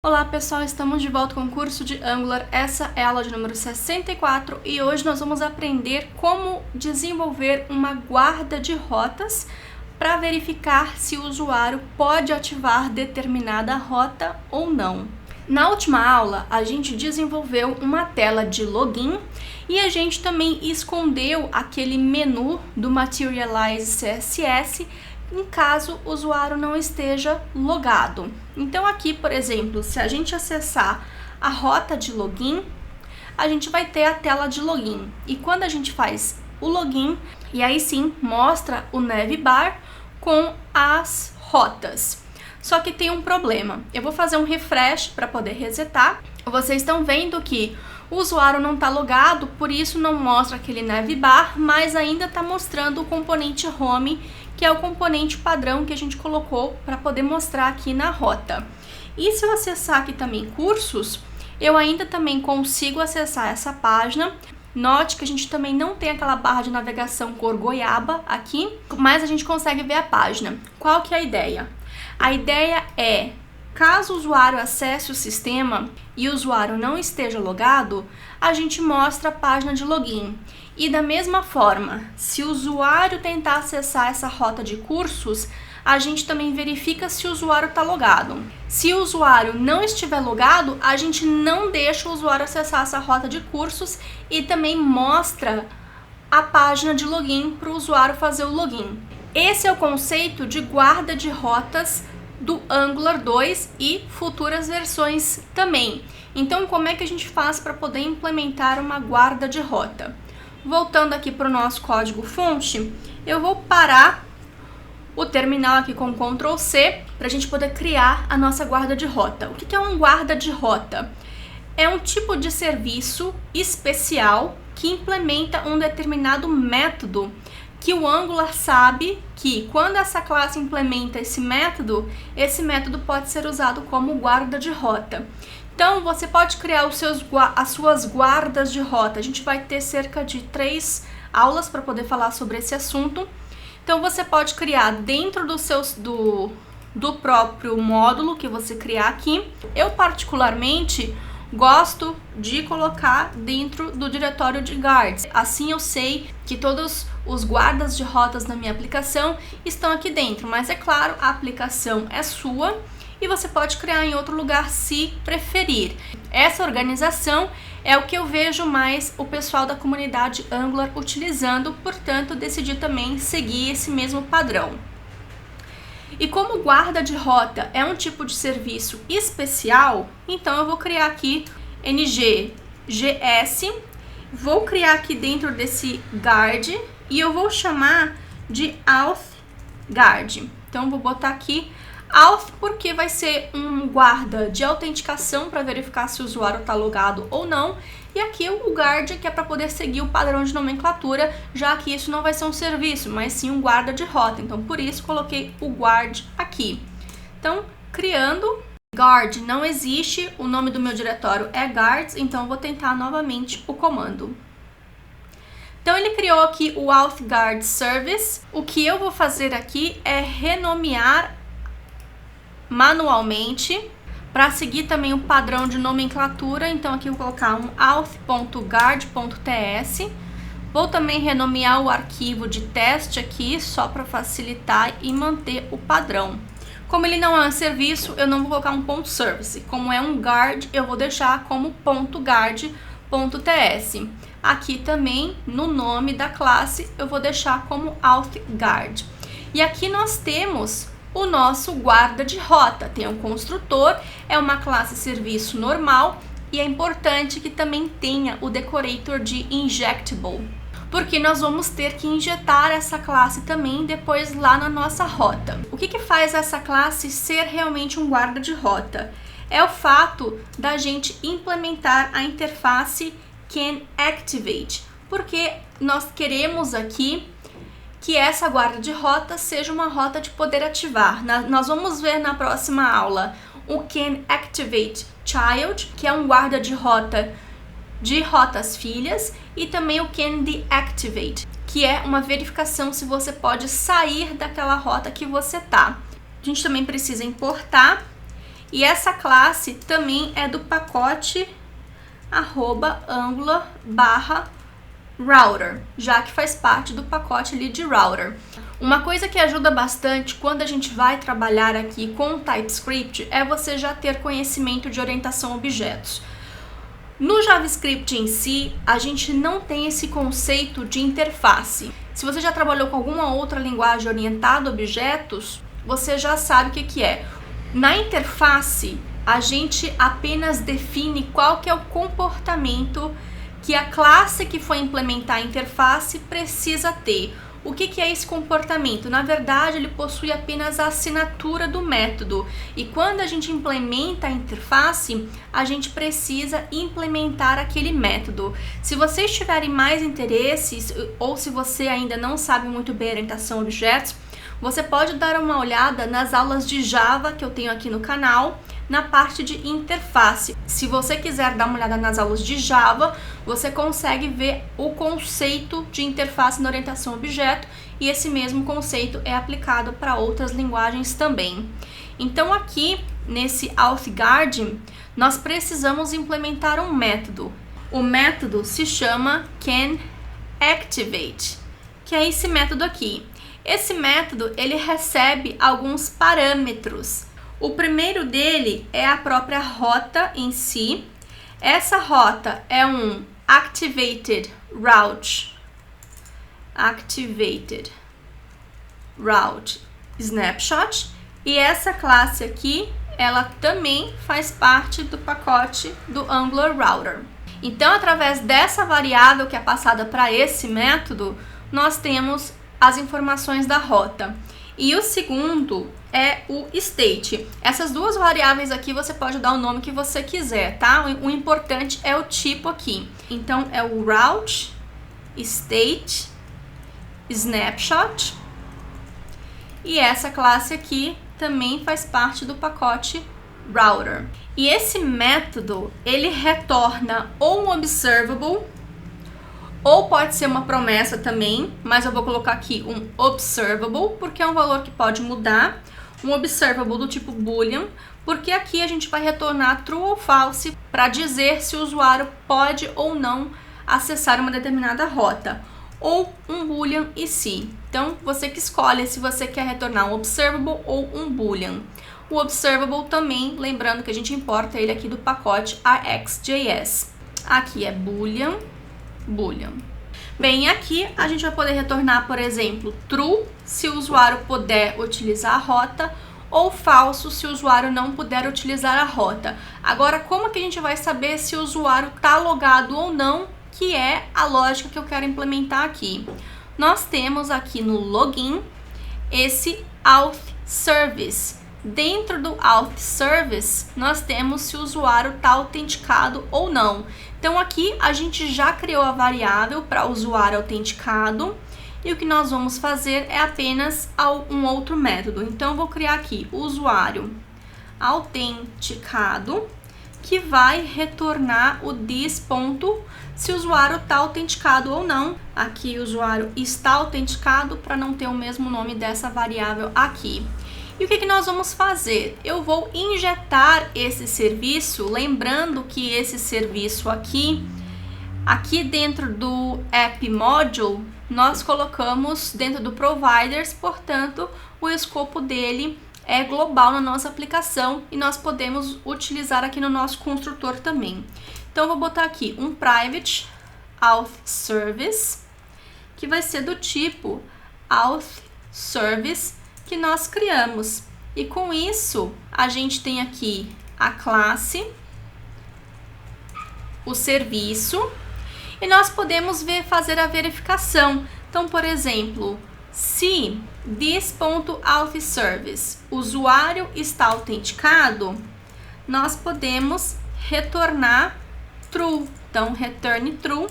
Olá pessoal, estamos de volta com o curso de Angular, essa é a aula de número 64 e hoje nós vamos aprender como desenvolver uma guarda de rotas para verificar se o usuário pode ativar determinada rota ou não. Na última aula, a gente desenvolveu uma tela de login e a gente também escondeu aquele menu do Materialize CSS em caso o usuário não esteja logado. Então aqui, por exemplo, se a gente acessar a rota de login, a gente vai ter a tela de login. E quando a gente faz o login, e aí sim mostra o navbar com as rotas. Só que tem um problema. Eu vou fazer um refresh para poder resetar. Vocês estão vendo que o usuário não está logado, por isso não mostra aquele navbar, mas ainda está mostrando o componente home, que é o componente padrão que a gente colocou para poder mostrar aqui na rota. E se eu acessar aqui também cursos, eu ainda também consigo acessar essa página. Note que a gente também não tem aquela barra de navegação cor goiaba aqui, mas a gente consegue ver a página. Qual que é a ideia? A ideia é, caso o usuário acesse o sistema e o usuário não esteja logado, a gente mostra a página de login. E da mesma forma, se o usuário tentar acessar essa rota de cursos, a gente também verifica se o usuário está logado. Se o usuário não estiver logado, a gente não deixa o usuário acessar essa rota de cursos e também mostra a página de login para o usuário fazer o login. Esse é o conceito de guarda de rotas do Angular 2 e futuras versões também. Então, como é que a gente faz para poder implementar uma guarda de rota? Voltando aqui para o nosso código fonte, eu vou parar o terminal aqui com Ctrl C para a gente poder criar a nossa guarda de rota. O que é uma guarda de rota? É um tipo de serviço especial que implementa um determinado método que o Angular sabe que quando essa classe implementa esse método pode ser usado como guarda de rota. Então, você pode criar as suas guardas de rota. A gente vai ter cerca de 3 aulas para poder falar sobre esse assunto. Então, você pode criar dentro do próprio módulo que você criar aqui. Eu, particularmente, gosto de colocar dentro do diretório de guards. Assim, eu sei que todos os guardas de rotas na minha aplicação estão aqui dentro. Mas, é claro, a aplicação é sua e você pode criar em outro lugar se preferir. Essa organização é o que eu vejo mais o pessoal da comunidade Angular utilizando, portanto, decidi também seguir esse mesmo padrão. E como guarda de rota é um tipo de serviço especial, então eu vou criar aqui ng-gs, vou criar aqui dentro desse guard e eu vou chamar de auth guard. Então vou botar aqui auth porque vai ser um guarda de autenticação para verificar se o usuário está logado ou não. E aqui o guard que é para poder seguir o padrão de nomenclatura, já que isso não vai ser um serviço, mas sim um guarda de rota. Então por isso coloquei o guard aqui. Então criando, guard não existe, o nome do meu diretório é guards, então eu vou tentar novamente o comando. Então ele criou aqui o auth guard service. O que eu vou fazer aqui é renomear manualmente para seguir também o padrão de nomenclatura. Então aqui eu vou colocar um auth.guard.ts. Vou também renomear o arquivo de teste aqui só para facilitar e manter o padrão. Como ele não é um serviço, eu não vou colocar um ponto .service. Como é um guard, eu vou deixar como .guard.ts. Aqui também no nome da classe eu vou deixar como auth_guard. E aqui nós temos o nosso guarda de rota. Tem um construtor, é uma classe serviço normal e é importante que também tenha o decorator de injectable, porque nós vamos ter que injetar essa classe também depois lá na nossa rota. O que faz essa classe ser realmente um guarda de rota? É o fato da gente implementar a interface canActivate, porque nós queremos aqui que essa guarda de rota seja uma rota de poder ativar. Nós vamos ver na próxima aula o canActivate child, que é um guarda de rotas filhas, e também o canDeactivate, que é uma verificação se você pode sair daquela rota que você tá. A gente também precisa importar E essa classe também é do pacote @angular/router, já que faz parte do pacote ali de router. Uma coisa que ajuda bastante quando a gente vai trabalhar aqui com TypeScript é você já ter conhecimento de orientação a objetos. No JavaScript em si, a gente não tem esse conceito de interface. Se você já trabalhou com alguma outra linguagem orientada a objetos, você já sabe o que é. Na interface, a gente apenas define qual que é o comportamento que a classe que foi implementar a interface precisa ter. O que é esse comportamento? Na verdade, ele possui apenas a assinatura do método. E quando a gente implementa a interface, a gente precisa implementar aquele método. Se vocês tiverem mais interesses, ou se você ainda não sabe muito bem a orientação a objetos, você pode dar uma olhada nas aulas de Java que eu tenho aqui no canal, na parte de interface. Se você quiser dar uma olhada nas aulas de Java, você consegue ver o conceito de interface na orientação a objeto, e esse mesmo conceito é aplicado para outras linguagens também. Então aqui, nesse AuthGuard, nós precisamos implementar um método. O método se chama canActivate, que é esse método aqui. Esse método, ele recebe alguns parâmetros. O primeiro dele é a própria rota em si. Essa rota é um Activated Route Snapshot. E essa classe aqui, ela também faz parte do pacote do Angular Router. Então, através dessa variável que é passada para esse método, nós temos as informações da rota. E o segundo é o state. Essas duas variáveis aqui você pode dar o nome que você quiser, tá? O importante é o tipo aqui. Então é o route, state, snapshot. E essa classe aqui também faz parte do pacote router. E esse método, ele retorna ou um observable, ou pode ser uma promessa também, mas eu vou colocar aqui um observable, porque é um valor que pode mudar. Um observable do tipo boolean, porque aqui a gente vai retornar true ou false para dizer se o usuário pode ou não acessar uma determinada rota. Ou um boolean e se. Então, você que escolhe se você quer retornar um observable ou um boolean. O observable também, lembrando que a gente importa ele aqui do pacote AXJS. Aqui é boolean. Bem, aqui a gente vai poder retornar, por exemplo, true se o usuário puder utilizar a rota, ou falso se o usuário não puder utilizar a rota. Agora, como que a gente vai saber se o usuário está logado ou não, que é a lógica que eu quero implementar aqui? Nós temos aqui no login esse auth service. Dentro do auth service, nós temos se o usuário está autenticado ou não. Então aqui a gente já criou a variável para o usuário autenticado, e o que nós vamos fazer é apenas um outro método. Então eu vou criar aqui o usuário autenticado, que vai retornar o this ponto se o usuário está autenticado ou não. Aqui o usuário está autenticado para não ter o mesmo nome dessa variável aqui. E o que nós vamos fazer? Eu vou injetar esse serviço, lembrando que esse serviço aqui dentro do App Module, nós colocamos dentro do Providers, portanto, o escopo dele é global na nossa aplicação e nós podemos utilizar aqui no nosso construtor também. Então, eu vou botar aqui um Private Auth Service, que vai ser do tipo Auth Service que nós criamos. E com isso, a gente tem aqui a classe, o serviço, e nós podemos fazer a verificação. Então, por exemplo, se this.authService, o usuário está autenticado, nós podemos retornar true. Então, return true,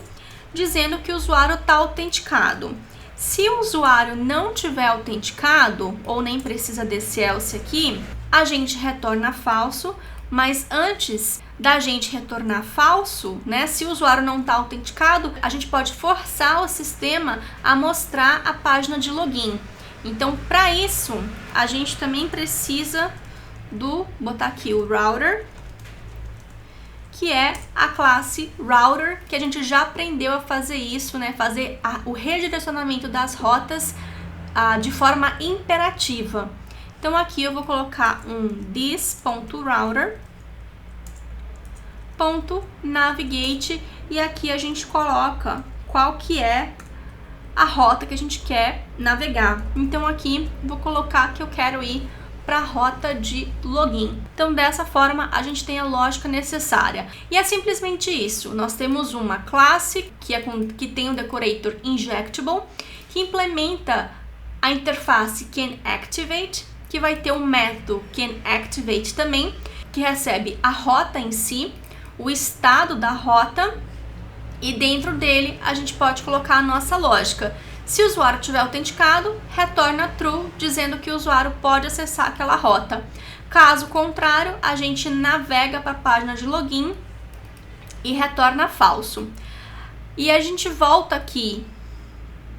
dizendo que o usuário está autenticado. Se o usuário não tiver autenticado, ou nem precisa desse else aqui, a gente retorna falso, mas antes da gente retornar falso, né, se o usuário não está autenticado, a gente pode forçar o sistema a mostrar a página de login. Então, para isso, a gente também precisa botar aqui o router, que é a classe router, que a gente já aprendeu a fazer isso, né? Fazer o redirecionamento das rotas de forma imperativa. Então aqui eu vou colocar um this.router.navigate e aqui a gente coloca qual que é a rota que a gente quer navegar. Então aqui vou colocar que eu quero ir para a rota de login. Então dessa forma a gente tem a lógica necessária. E é simplesmente isso. Nós temos uma classe que tem um decorator injectable, que implementa a interface canActivate, que vai ter um método canActivate também, que recebe a rota em si, o estado da rota, e dentro dele a gente pode colocar a nossa lógica. Se o usuário tiver autenticado, retorna true, dizendo que o usuário pode acessar aquela rota. Caso contrário, a gente navega para a página de login e retorna falso. E a gente volta aqui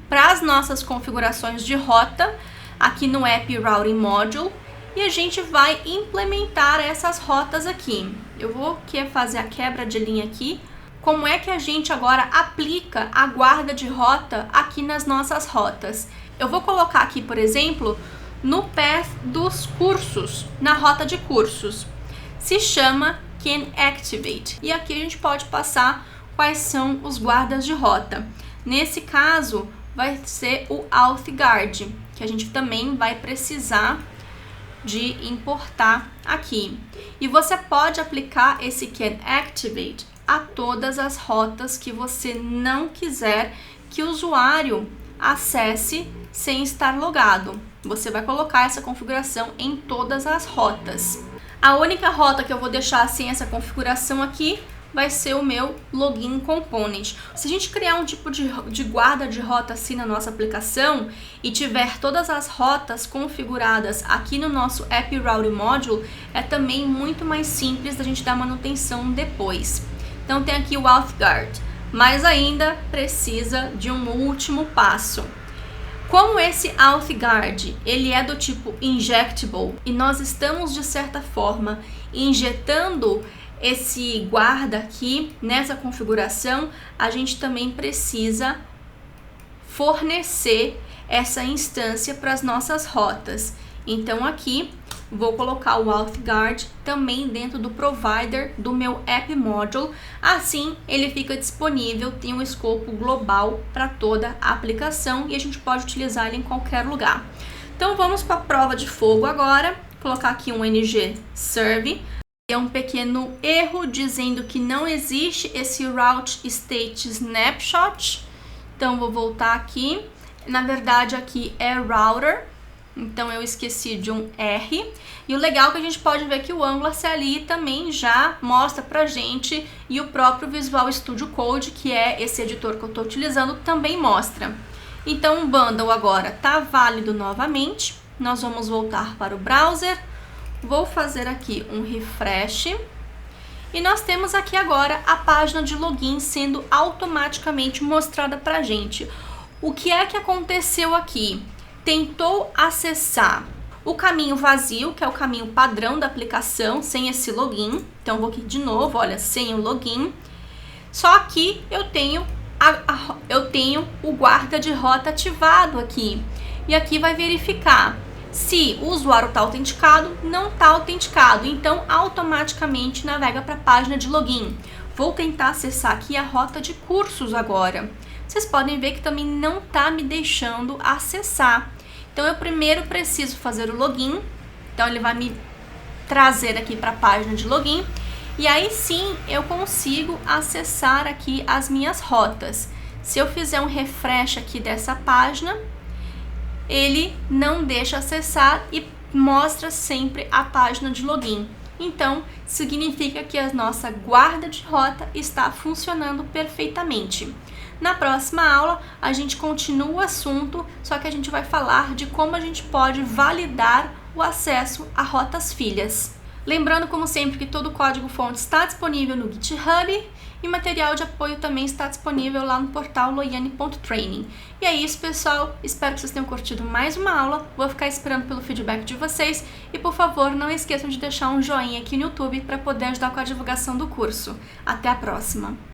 para as nossas configurações de rota, aqui no App Routing Module, e a gente vai implementar essas rotas aqui. Eu vou fazer a quebra de linha aqui. Como é que a gente agora aplica a guarda de rota aqui nas nossas rotas? Eu vou colocar aqui, por exemplo, no path dos cursos, na rota de cursos. Se chama canActivate. E aqui a gente pode passar quais são os guardas de rota. Nesse caso, vai ser o AuthGuard, que a gente também vai precisar de importar aqui. E você pode aplicar esse canActivate a todas as rotas que você não quiser que o usuário acesse sem estar logado. Você vai colocar essa configuração em todas as rotas. A única rota que eu vou deixar sem essa configuração aqui vai ser o meu login component. Se a gente criar um tipo de guarda de rota assim na nossa aplicação e tiver todas as rotas configuradas aqui no nosso App Routing Module, é também muito mais simples da gente dar manutenção depois. Então tem aqui o AuthGuard, mas ainda precisa de um último passo. Como esse AuthGuard, ele é do tipo injectable e nós estamos de certa forma injetando esse guarda aqui nessa configuração, a gente também precisa fornecer essa instância para as nossas rotas. Então aqui vou colocar o AuthGuard também dentro do provider do meu App Module, assim ele fica disponível, tem um escopo global para toda a aplicação e a gente pode utilizar ele em qualquer lugar. Então vamos para a prova de fogo agora, colocar aqui um ng-serve. É um pequeno erro dizendo que não existe esse route state snapshot. Então vou voltar aqui. Na verdade aqui é router. Então eu esqueci de um R. E o legal é que a gente pode ver que o Angular CLI também já mostra pra gente, e o próprio Visual Studio Code, que é esse editor que eu estou utilizando, também mostra. Então o bundle agora está válido novamente. Nós vamos voltar para o browser. Vou fazer aqui um refresh e nós temos aqui agora a página de login sendo automaticamente mostrada para a gente. O que é que aconteceu aqui? Tentou acessar o caminho vazio, que é o caminho padrão da aplicação, sem esse login. Então vou aqui de novo, olha, sem o login. Só que eu tenho o guarda de rota ativado aqui. E aqui vai verificar se o usuário está autenticado, não está autenticado, então automaticamente navega para a página de login. Vou tentar acessar aqui a rota de cursos agora. Vocês podem ver que também não está me deixando acessar. Então eu primeiro preciso fazer o login, então ele vai me trazer aqui para a página de login, e aí sim eu consigo acessar aqui as minhas rotas. Se eu fizer um refresh aqui dessa página, ele não deixa acessar e mostra sempre a página de login. Então, significa que a nossa guarda de rota está funcionando perfeitamente. Na próxima aula, a gente continua o assunto, só que a gente vai falar de como a gente pode validar o acesso a rotas filhas. Lembrando, como sempre, que todo o código-fonte está disponível no GitHub e o material de apoio também está disponível lá no portal loiane.training. E é isso, pessoal. Espero que vocês tenham curtido mais uma aula. Vou ficar esperando pelo feedback de vocês. E, por favor, não esqueçam de deixar um joinha aqui no YouTube para poder ajudar com a divulgação do curso. Até a próxima!